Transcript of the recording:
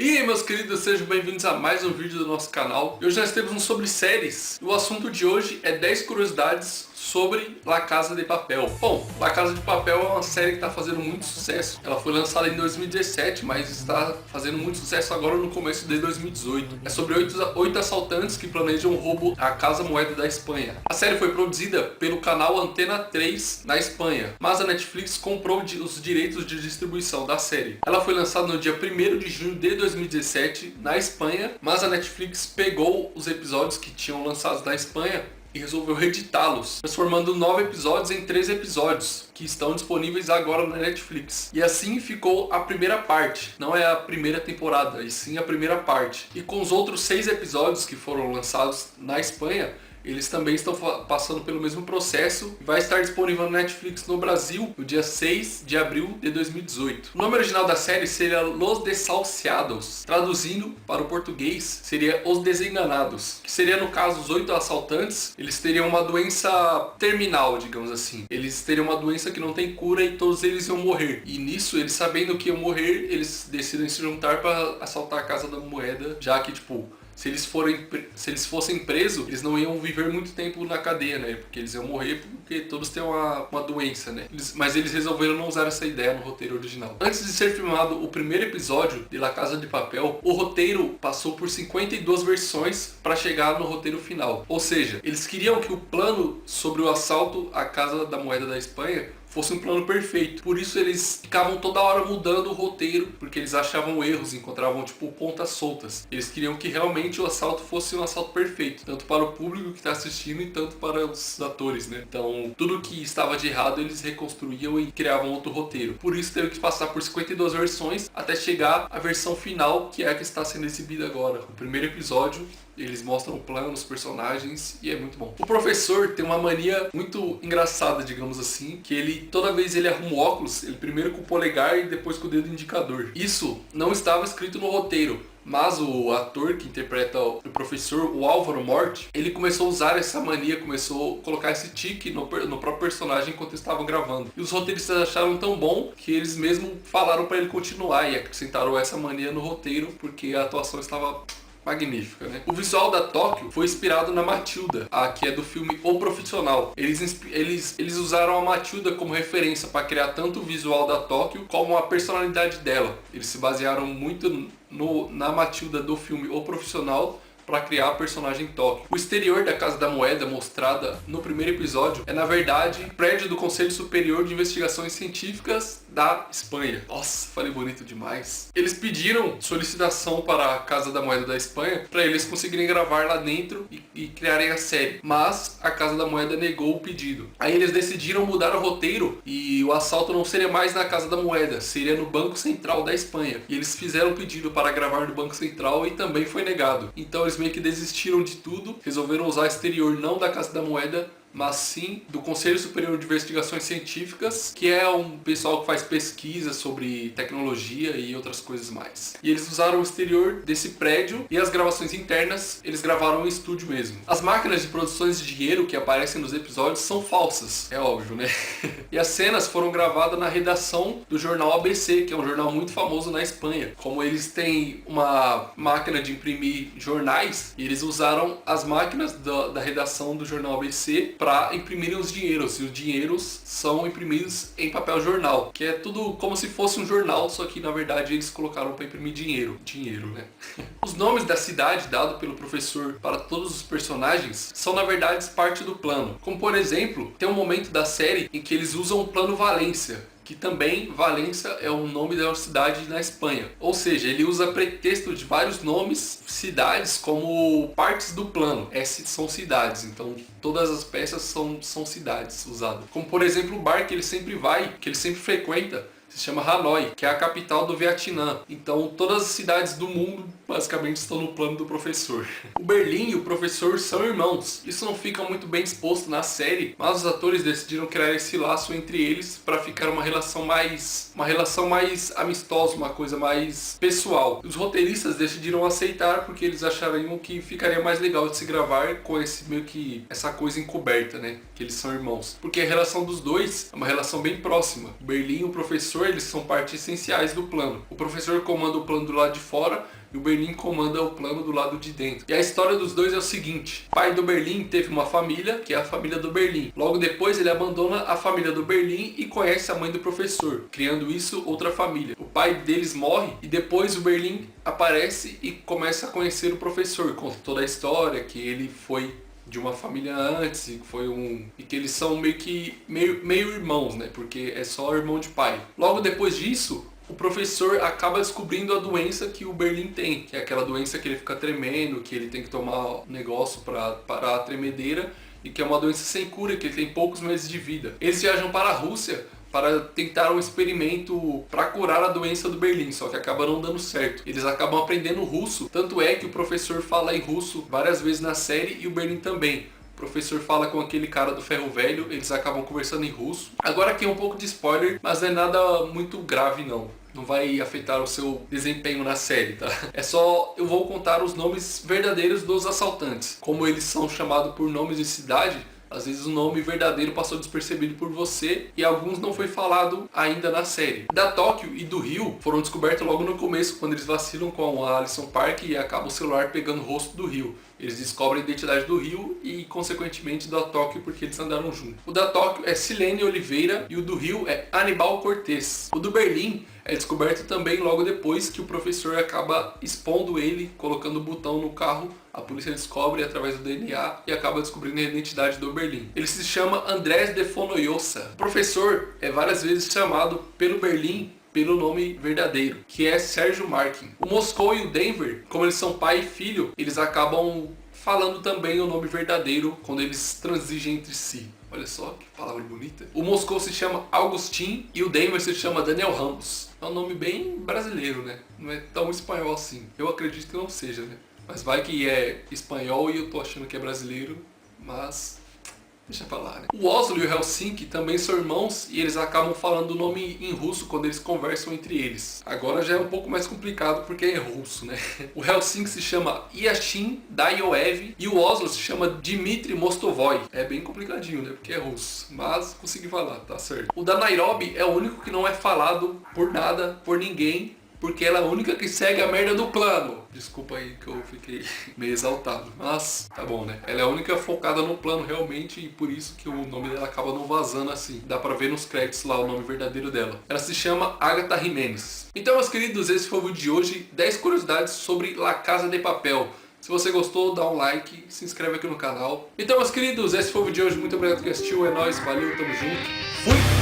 E aí, meus queridos, sejam bem-vindos a mais um vídeo do nosso canal. E hoje nós temos um sobre séries. E o assunto de hoje é 10 curiosidades sobre La Casa de Papel. Bom, La Casa de Papel é uma série que está fazendo muito sucesso. Ela foi lançada em 2017, mas está fazendo muito sucesso agora no começo de 2018. É sobre 8 assaltantes que planejam um roubo à Casa Moeda da Espanha. A série foi produzida pelo canal Antena 3 na Espanha, mas a Netflix comprou os direitos de distribuição da série. Ela foi lançada no dia 1º de junho de 2017 na Espanha, mas a Netflix pegou os episódios que tinham lançados na Espanha e resolveu reeditá-los, transformando 9 episódios em 3 episódios, que estão disponíveis agora na Netflix. E assim ficou a primeira parte, não é a primeira temporada, e sim a primeira parte. E com os outros 6 episódios que foram lançados na Espanha, eles também estão passando pelo mesmo processo. Vai estar disponível na Netflix no Brasil no dia 6 de abril de 2018. O nome original da série seria Los Desahuciados. Traduzindo para o português, seria Os Desenganados. Que seria, no caso, os 8 assaltantes. Eles teriam uma doença terminal, digamos assim. Eles teriam uma doença que não tem cura e todos eles iam morrer. E nisso, eles sabendo que iam morrer, eles decidem se juntar para assaltar a Casa da Moeda, já que, se eles fossem presos, eles não iam viver muito tempo na cadeia, né? Porque eles iam morrer porque todos têm uma doença, né? Mas eles resolveram não usar essa ideia no roteiro original. Antes de ser filmado o primeiro episódio de La Casa de Papel, o roteiro passou por 52 versões para chegar no roteiro final. Ou seja, eles queriam que o plano sobre o assalto à Casa da Moeda da Espanha fosse um plano perfeito. Por isso eles ficavam toda hora mudando o roteiro, porque eles achavam erros, encontravam pontas soltas. Eles queriam que realmente o assalto fosse um assalto perfeito, tanto para o público que está assistindo e tanto para os atores, né? Então, tudo que estava de errado eles reconstruíam e criavam outro roteiro. Por isso teve que passar por 52 versões até chegar à versão final, que é a que está sendo exibida agora. O primeiro episódio, eles mostram o plano, os personagens, e é muito bom. O professor tem uma mania muito engraçada, digamos assim, que ele, toda vez ele arruma o óculos, ele primeiro com o polegar e depois com o dedo indicador. Isso não estava escrito no roteiro, mas o ator que interpreta o professor, o Álvaro Morte, ele começou a usar essa mania, começou a colocar esse tique no próprio personagem enquanto estavam gravando. E os roteiristas acharam tão bom que eles mesmo falaram para ele continuar e acrescentaram essa mania no roteiro, porque a atuação estava magnífica, né? O visual da Tóquio foi inspirado na Matilda, que é do filme O Profissional. Eles usaram a Matilda como referência para criar tanto o visual da Tóquio como a personalidade dela. Eles se basearam muito na Matilda do filme O Profissional para criar a personagem Tóquio. O exterior da Casa da Moeda, mostrada no primeiro episódio, é na verdade o prédio do Conselho Superior de Investigações Científicas da Espanha. Nossa, falei bonito demais. Eles pediram solicitação para a Casa da Moeda da Espanha para eles conseguirem gravar lá dentro e criarem a série, mas a Casa da Moeda negou o pedido. Aí eles decidiram mudar o roteiro e o assalto não seria mais na Casa da Moeda, seria no Banco Central da Espanha. E eles fizeram o pedido para gravar no Banco Central e também foi negado. Então eles meio que desistiram de tudo, resolveram usar o exterior não da Casa da Moeda, mas sim do Conselho Superior de Investigações Científicas, que é um pessoal que faz pesquisa sobre tecnologia e outras coisas mais. E eles usaram o exterior desse prédio e as gravações internas eles gravaram em estúdio mesmo. As máquinas de produções de dinheiro que aparecem nos episódios são falsas, é óbvio, né? E as cenas foram gravadas na redação do jornal ABC, que é um jornal muito famoso na Espanha. Como eles têm uma máquina de imprimir jornais, eles usaram as máquinas da redação do jornal ABC para imprimirem os dinheiros, e os dinheiros são imprimidos em papel jornal, que é tudo como se fosse um jornal, só que na verdade eles colocaram para imprimir dinheiro, né? Os nomes da cidade dado pelo professor para todos os personagens são na verdade parte do plano, como por exemplo, tem um momento da série em que eles usam o plano Valência, que também Valência é o nome da cidade na Espanha. Ou seja, ele usa pretexto de vários nomes, cidades, como partes do plano. Essas são cidades, então todas as peças são cidades usadas. Como por exemplo o bar que ele sempre vai, que ele sempre frequenta, se chama Hanoi, que é a capital do Vietnã. Então todas as cidades do mundo basicamente estão no plano do professor. O Berlim e o professor são irmãos. Isso não fica muito bem exposto na série, mas os atores decidiram criar esse laço entre eles para ficar uma relação mais amistosa, uma coisa mais pessoal. Os roteiristas decidiram aceitar porque eles achariam que ficaria mais legal de se gravar com esse meio que essa coisa encoberta, né? Que eles são irmãos. Porque a relação dos dois é uma relação bem próxima. O Berlim e o professor, eles são partes essenciais do plano. O professor comanda o plano do lado de fora e o Berlim comanda o plano do lado de dentro. E a história dos dois é o seguinte: o pai do Berlim teve uma família, que é a família do Berlim. Logo depois ele abandona a família do Berlim e conhece a mãe do professor, criando isso outra família. O pai deles morre e depois o Berlim aparece e começa a conhecer o professor. Conta toda a história, que ele foi de uma família antes e que eles são meio irmãos, né? Porque é só irmão de pai. Logo depois disso, o professor acaba descobrindo a doença que o Berlim tem, que é aquela doença que ele fica tremendo, que ele tem que tomar um negócio para parar a tremedeira e que é uma doença sem cura, que ele tem poucos meses de vida. Eles viajam para a Rússia para tentar um experimento para curar a doença do Berlim, só que acaba não dando certo. Eles acabam aprendendo russo, tanto é que o professor fala em russo várias vezes na série e o Berlim também. O professor fala com aquele cara do ferro velho, eles acabam conversando em russo. Agora aqui é um pouco de spoiler, mas não é nada muito grave não. Não vai afetar o seu desempenho na série, tá? É só, eu vou contar os nomes verdadeiros dos assaltantes. Como eles são chamados por nomes de cidade, às vezes o nome verdadeiro passou despercebido por você e alguns não foi falado ainda na série. Da Tóquio e do Rio foram descobertos logo no começo, quando eles vacilam com a Alison Park e acaba o celular pegando o rosto do Rio. Eles descobrem a identidade do Rio e, consequentemente, da Tóquio, porque eles andaram juntos. O da Tóquio é Silene Oliveira e o do Rio é Anibal Cortez. O do Berlim é descoberto também logo depois que o professor acaba expondo ele, colocando o botão no carro. A polícia descobre através do DNA e acaba descobrindo a identidade do Berlim. Ele se chama Andrés de Fonollosa. O professor é várias vezes chamado pelo Berlim pelo nome verdadeiro, que é Sérgio Markin. O Moscou e o Denver, como eles são pai e filho, eles acabam falando também o nome verdadeiro quando eles transigem entre si. Olha só que palavra bonita. O Moscou se chama Augustin e o Denver se chama Daniel Ramos. É um nome bem brasileiro, né? Não é tão espanhol assim. Eu acredito que não seja, né? Mas vai que é espanhol e eu tô achando que é brasileiro, mas deixa pra lá, né? O Oslo e o Helsinki também são irmãos e eles acabam falando o nome em russo quando eles conversam entre eles. Agora já é um pouco mais complicado porque é russo, né? O Helsinki se chama Yashin Dayoev e o Oslo se chama Dmitry Mostovoy. É bem complicadinho, né? Porque é russo, mas consegui falar, tá certo. O da Nairobi é o único que não é falado por nada, por ninguém, porque ela é a única que segue a merda do plano. Desculpa aí que eu fiquei meio exaltado, mas tá bom, né? Ela é a única focada no plano realmente e por isso que o nome dela acaba não vazando assim. Dá pra ver nos créditos lá o nome verdadeiro dela. Ela se chama Agatha Jimenez. Então, meus queridos, esse foi o vídeo de hoje. 10 curiosidades sobre La Casa de Papel. Se você gostou, dá um like, se inscreve aqui no canal. Então, meus queridos, esse foi o vídeo de hoje. Muito obrigado por assistiu. É nóis, valeu, tamo junto. Fui!